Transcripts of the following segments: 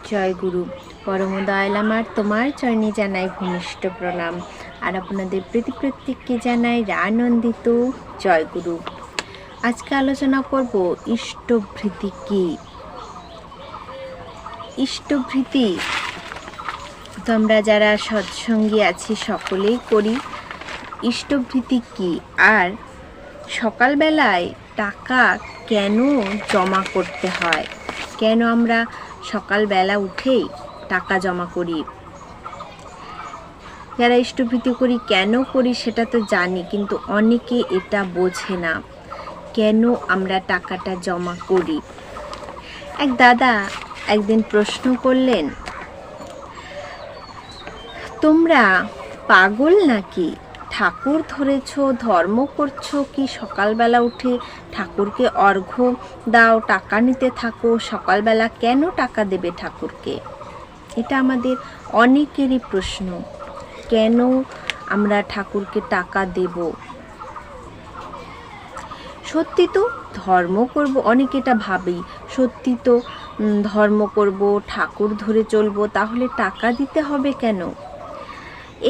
জয় গুরু। পরম দয়াল আমার তোমার চরণে জানাই ভূমিষ্ঠ প্রণাম, আর আপনাদের প্রত্যেককে জানাই আনন্দিত জয় গুরু। আজকে আলোচনা করব ইষ্টভৃতি কি। ইষ্টভৃতি তোমরা যারা সৎসঙ্গী আছি সকলেই করি। ইষ্টভৃতি কি, আর সকালবেলায় টাকা কেন জমা করতে হয়, কেন আমরা সকালবেলা উঠেই টাকা জমা করি। যারা ইষ্টভৃতি করি কেন করি সেটা তো জানি, কিন্তু অনেকে এটা বোঝে না কেন আমরা টাকাটা জমা করি। এক দাদা একদিন প্রশ্ন করলেন, তোমরা পাগল নাকি? ঠাকুর ধরেছ, ধর্ম করছো কি সকালবেলা উঠে ঠাকুরকে অর্ঘ্য দাও, টাকা নিতে থাকো, সকালবেলা কেন টাকা দেবে ঠাকুরকে? এটা আমাদের অনেকেরই প্রশ্ন, কেন আমরা ঠাকুরকে টাকা দেব? সত্যি তো ধর্ম করব, অনেকে এটা ভাবেই, সত্যি তো ধর্ম করব, ঠাকুর ধরে চলবো, তাহলে টাকা দিতে হবে কেন?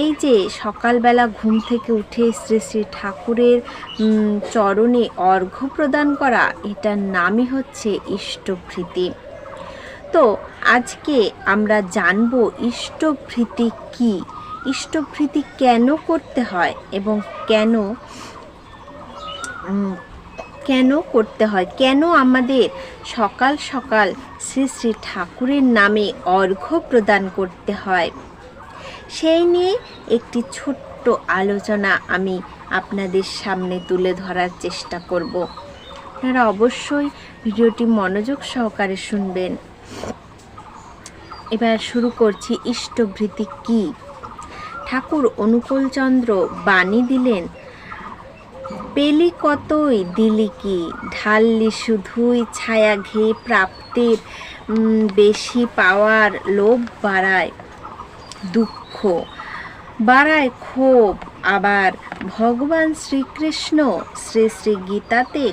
এই যে সকালবেলা ঘুম থেকে উঠে শ্রী শ্রী ঠাকুরের চরণে অর্ঘ্য প্রদান করা, এটার নামই হচ্ছে ইষ্টভৃতি। তো আজকে আমরা জানব ইষ্টভৃতি কি, ইষ্টভৃতি কেন করতে হয় এবং কেন করতে হয়, কেন আমাদের সকাল সকাল শ্রী শ্রী ঠাকুরের নামে অর্ঘ্য প্রদান করতে হয়, সেই নিয়ে একটি ছোট্ট আলোচনা আমি আপনাদের সামনে তুলে ধরার চেষ্টা করব। আপনারা অবশ্যই ভিডিওটি মনোযোগ সহকারে শুনবেন। এবার শুরু করছি ইষ্টভৃতি কি। ঠাকুর অনুকূলচন্দ্র বাণী দিলেন, পেলি কতই দিলি কি, ঢাললি শুধুই ছায়া ঘে, প্রাপ্তির বেশি পাওয়ার লোভ বাড়ায় দুঃখ, বাড়ায় ক্ষোভ। আবার ভগবান শ্রীকৃষ্ণ শ্রী শ্রী গীতাতে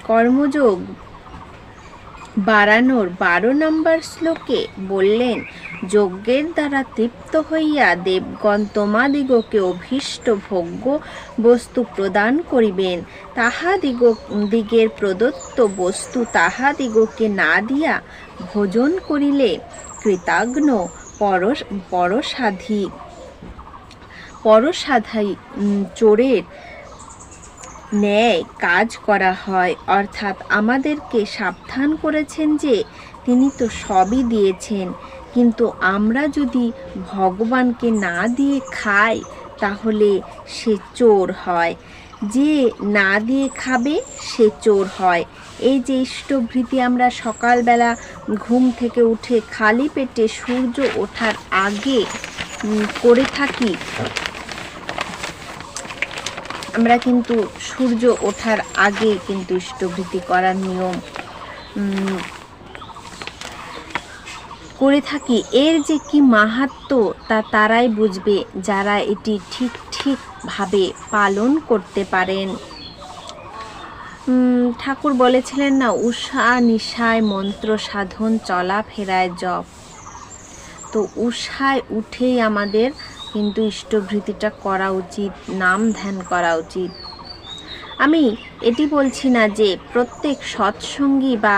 কর্মযোগ বাড়ানোর 12 নম্বর শ্লোকে বললেন, যজ্ঞের দ্বারা তৃপ্ত হইয়া দেবগণ তোমাদিগকে অভীষ্ট ভোগ্য বস্তু প্রদান করিবেন, তাহাদিগের প্রদত্ত বস্তু তাহাদিগকে না দিয়া ভোজন করিলে কৃতজ্ঞ পরসাধাই চোরের ন্যায় কাজ করা হয়। অর্থাৎ আমাদেরকে সাবধান করেছেন যে তিনি তো সবই দিয়েছেন, কিন্তু আমরা যদি ভগবানকে না দিয়ে খাই তাহলে সে চোর হয়, যে না দিয়ে খাবে সে চোর হয়। এই যে ইষ্টভৃতি আমরা সকালবেলা ঘুম থেকে উঠে খালি পেটে সূর্য ওঠার আগে করে থাকি, আমরা কিন্তু সূর্য ওঠার আগে কিন্তু ইষ্টভৃতি করার নিয়ম করে থাকি। এর যে কি মাহাত্ম্য তা তারাই বুঝবে যারা এটি ঠিকভাবে পালন করতে পারেন। ঠাকুর বলেছিলেন না, উষা নিশায় মন্ত্র সাধন, চলাফেরায় জপ। তো উষায় উঠেই আমাদের কিন্তু ইষ্টভৃতিটা করা উচিত, নাম ধ্যান করা উচিত। আমি এটি বলছি না যে প্রত্যেক সৎসঙ্গী বা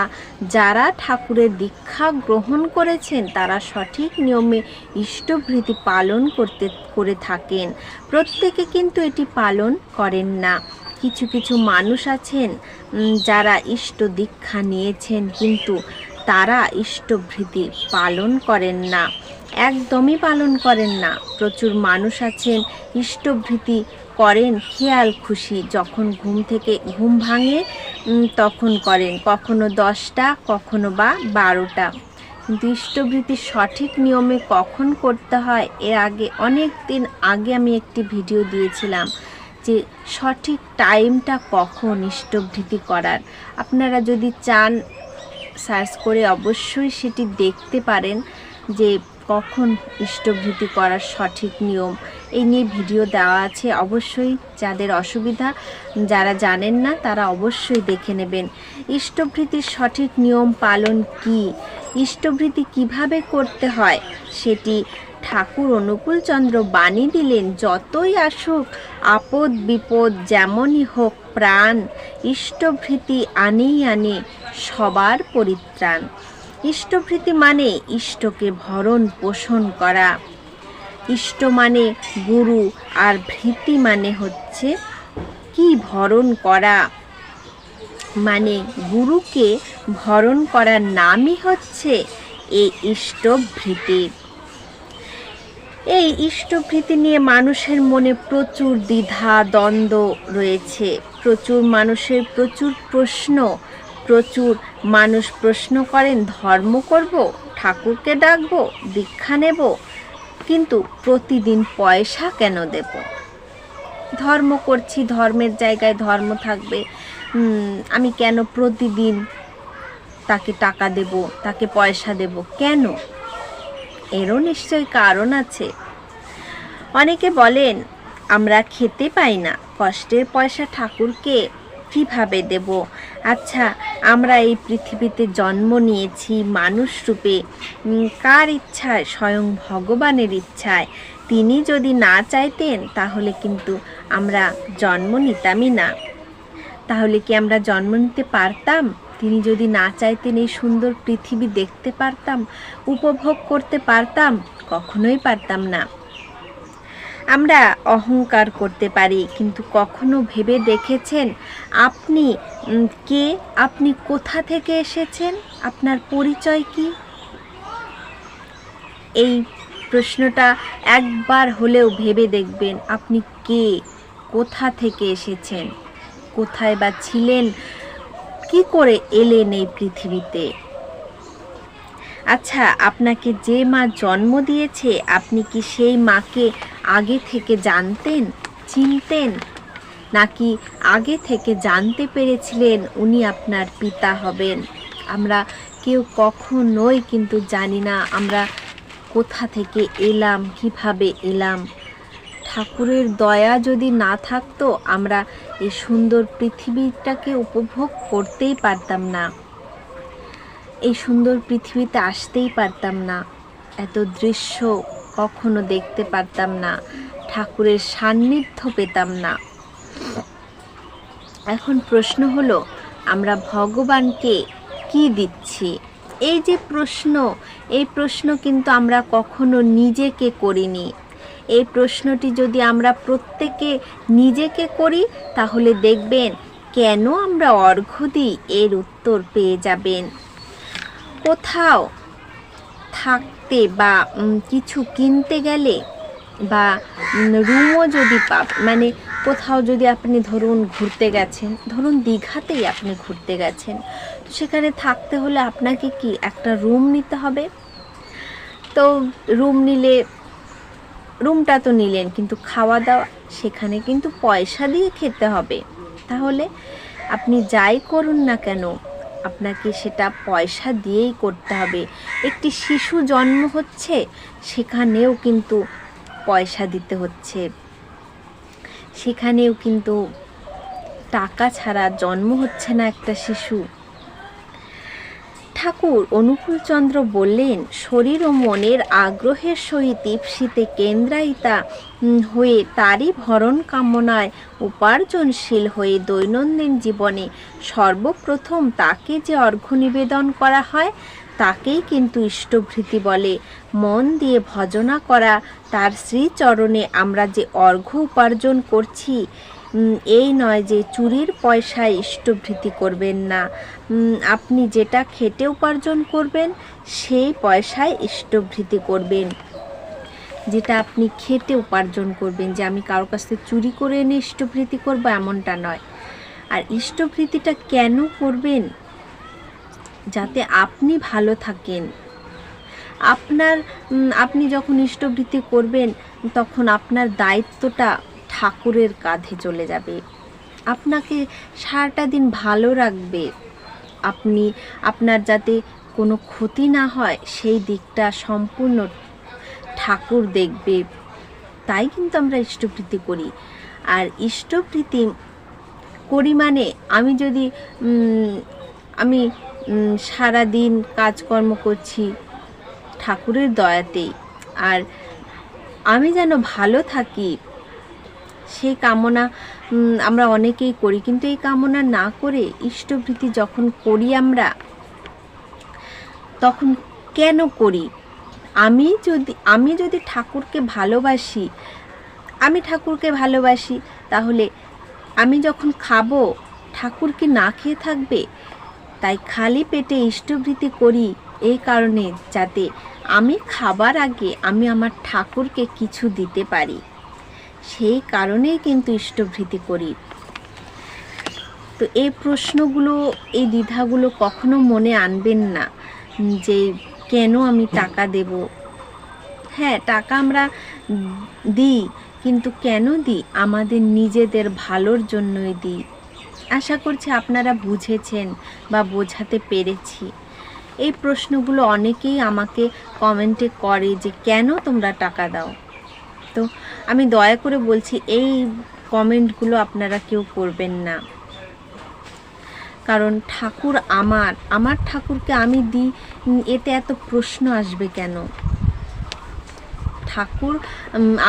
যারা ঠাকুরের দীক্ষা গ্রহণ করেছেন তারা সঠিক নিয়মে ইষ্টভৃতি পালন করে থাকেন, প্রত্যেকে কিন্তু এটি পালন করেন না। কিছু কিছু মানুষ আছেন যারা ইষ্ট দীক্ষা নিয়েছেন কিন্তু তারা ইষ্টভৃতি পালন করেন না, একদমই পালন করেন না। প্রচুর মানুষ আছেন ইষ্টভৃতি করেন খেয়াল খুশি, যখন ঘুম ভাঙে তখন করেন, কখনো 10টা কখনো বা 12টা। কিন্তু ইষ্টভৃতি সঠিক নিয়মে কখন করতে হয়, এর আগে অনেক দিন আগে আমি একটি ভিডিও দিয়েছিলাম যে সঠিক টাইমটা কখন ইষ্টভৃতি করার। আপনারা যদি চান সার্চ করে অবশ্যই সেটি দেখতে পারেন যে কখন ইষ্টভৃতি করার সঠিক নিয়ম, এই নিয়ে ভিডিও দেওয়া আছে। অবশ্যই যাদের অসুবিধা, যারা জানেন না তারা অবশ্যই দেখে নেবেন। ইষ্টভৃতির সঠিক নিয়ম পালন কি, ইষ্টভৃতি কিভাবে করতে হয় সেটি ঠাকুর অনুকূলচন্দ্র বাণী দিলেন। যতই আসুক আপদ বিপদ, যেমনই হোক প্রাণ, ইষ্টভৃতি আনেই আনে সবার পরিত্রাণ। ইষ্টভৃতি মানে ইষ্টকে ভরণ পোষণ করা। ইষ্ট মানে গুরু, আর ভৃতি মানে হচ্ছে কি ভরণ করা, মানে গুরুকে ভরণ করার নামই হচ্ছে এই ইষ্টভৃতি। এই ইষ্টভৃতি নিয়ে মানুষের মনে প্রচুর দ্বিধা দ্বন্দ্ব রয়েছে, প্রচুর মানুষের প্রচুর প্রশ্ন। প্রচুর মানুষ প্রশ্ন করেন, ধর্ম করব, ঠাকুরকে ডাকবো, দীক্ষা নেব, কিন্তু প্রতিদিন পয়সা কেন দেব? ধর্ম করছি, ধর্মের জায়গায় ধর্ম থাকবে, আমি কেন প্রতিদিন তাকে টাকা দেব, তাকে পয়সা দেব কেন? এরও নিশ্চয়ই কারণ আছে। অনেকে বলেন, আমরা খেতে পাই না, কষ্টের পয়সা ঠাকুরকে কিভাবে দেব? আচ্ছা, আমরা এই পৃথিবীতে জন্ম নিয়েছি মানুষ রূপে, কার ইচ্ছায়? স্বয়ং ভগবানের ইচ্ছায়। তিনি যদি না চাইতেন তাহলে কিন্তু আমরা জন্ম নিতামই না। তাহলে কি আমরা জন্ম নিতে পারতাম? তিনি যদি না চাইতেন এই সুন্দর পৃথিবী দেখতে পারতাম, উপভোগ করতে পারতাম? কখনোই পারতাম না। আমরা অহংকার করতে পারি, কিন্তু কখনো ভেবে দেখেছেন আপনি কে? আপনি কোথা থেকে এসেছেন? আপনার পরিচয় কি? এই প্রশ্নটা একবার হলেও ভেবে দেখবেন, আপনি কে, কোথা থেকে এসেছেন, কোথায় বা ছিলেন, কি করে এলেন এই পৃথিবীতে? আচ্ছা, আপনাকে যে মা জন্ম দিয়েছে, আপনি কি সেই মাকে আগে থেকে জানতেন, চিনতেন? নাকি আগে থেকে জানতে পেরেছিলেন উনি আপনার পিতা হবেন? আমরা কেউ কখনোই কিন্তু জানি না আমরা কোথা থেকে এলাম, কিভাবে এলাম। ঠাকুরের দয়া যদি না থাকতো আমরা এই সুন্দর পৃথিবীটাকে উপভোগ করতেই পারতাম না, এই সুন্দর পৃথিবীতে আসতেই পারতাম না, এত দৃশ্য কখনো দেখতে পারতাম না, ঠাকুরের সান্নিধ্য পেতাম না। এখন প্রশ্ন হলো, আমরা ভগবানকে কি দিচ্ছি? এই যে প্রশ্ন, এই প্রশ্ন কিন্তু আমরা কখনো নিজেকে করিনি। এই প্রশ্নটি যদি আমরা প্রত্যেকে নিজেকে করি তাহলে দেখবেন কেন আমরা অর্ঘ্য দিই এর উত্তর পেয়ে যাবেন। কোথাও থাকতে বা কিছু কিনতে গেলে বা রুমও যদি মানে কোথাও যদি আপনি ধরুন ঘুরতে গেছেন, ধরুন দীঘাতেই আপনি ঘুরতে গেছেন, তো সেখানে থাকতে হলে আপনাকে কি একটা রুম নিতে হবে? তো রুম নিলে, রুমটা তো নিলেন, কিন্তু খাওয়া দাওয়া সেখানে কিন্তু পয়সা দিয়ে খেতে হবে। তাহলে আপনি যাই করুন না কেন আপনাকে সেটা পয়সা দিয়েই করতে হবে। একটি শিশু জন্ম হচ্ছে, সেখানেও কিন্তু পয়সা দিতে হচ্ছে, সেখানেও কিন্তু টাকা ছাড়া জন্ম হচ্ছে না একটা শিশু। ঠাকুর অনুকূলচন্দ্র বললেন, শরীর ও মনের আগ্রহের সহিত ঈপ্সিতে কেন্দ্রায়িতা হয়ে তারই ভরণ কামনায় উপার্জনশীল হয়ে দৈনন্দিন জীবনে সর্বপ্রথম তাকে যে অর্ঘ্য নিবেদন করা হয় তাকেই কিন্তু ইষ্টভৃতি বলে। মন দিয়ে ভজনা করা তার শ্রীচরণে আমরা যে অর্ঘ্য উপার্জন করছি, এই নয় যে চুরির পয়সায় ইষ্টভৃতি করবেন না। আপনি যেটা খেটে উপার্জন করবেন সেই পয়সায় ইষ্টভৃতি করবেন, যেটা আপনি খেটে উপার্জন করবেন। যে আমি কারোর কাছ থেকে চুরি করে এনে ইষ্টভৃতি করবো এমনটা নয়। আর ইষ্টভৃতিটা কেন করবেন? যাতে আপনি ভালো থাকেন। আপনি যখন ইষ্টভৃতি করবেন তখন আপনার দায়িত্বটা ঠাকুরের কাঁধে চলে যাবে, আপনাকে সারাটা দিন ভালো রাখবে, আপনার যাতে কোনো ক্ষতি না হয় সেই দিকটা সম্পূর্ণ ঠাকুর দেখবে। তাই কিন্তু আমরা ইষ্টভৃতি করি। আর ইষ্টভৃতি করি মানে আমি সারাদিন কাজকর্ম করছি ঠাকুরের দয়াতেই, আর আমি যেন ভালো থাকি সেই কামনা আমরা অনেকেই করি। কিন্তু এই কামনা না করে ইষ্টভৃতি যখন করি আমরা, তখন কেন করি? আমি যদি ঠাকুরকে ভালোবাসি, তাহলে আমি যখন খাবো ঠাকুর কি না খেয়ে থাকবে? তাই খালি পেটে ইষ্টভৃতি করি এই কারণে, যাতে আমি খাবার আগে আমি আমার ঠাকুরকে কিছু দিতে পারি। সেই কারণেই কিন্তু ইষ্টভৃতি করি। তো এই প্রশ্নগুলো, এই দ্বিধাগুলো কখনো মনে আনবেন না যে কেন আমি টাকা দেব। হ্যাঁ, টাকা আমরা দিই, কিন্তু কেন দিই? আমাদের নিজেদের ভালোর জন্যই দিই। আশা করছি আপনারা বুঝেছেন বা বোঝাতে পেরেছি। এই প্রশ্নগুলো অনেকেই আমাকে কমেন্টে করে যে কেন তোমরা টাকা দাও। তো আমি দয়া করে বলছি, এই কমেন্টগুলো আপনারা কেউ করবেন না। কারণ ঠাকুর আমার ঠাকুরকে আমি দিই, এতে এত প্রশ্ন আসবে কেন?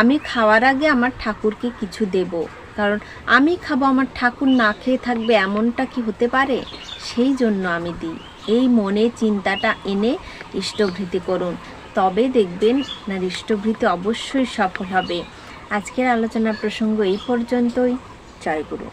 আমি খাওয়ার আগে আমার ঠাকুরকে কিছু দেব, কারণ আমি খাবো, আমার ঠাকুর না খেয়ে থাকবে এমনটা কি হতে পারে? সেই জন্য আমি দিই। এই মনে চিন্তাটা এনে ইষ্টভৃতি করুন, তবে দেখবেন না ইষ্টভৃতি অবশ্যই সফল হবে। আজকের আলোচনার প্রসঙ্গ এই পর্যন্তই। জয় গুরু।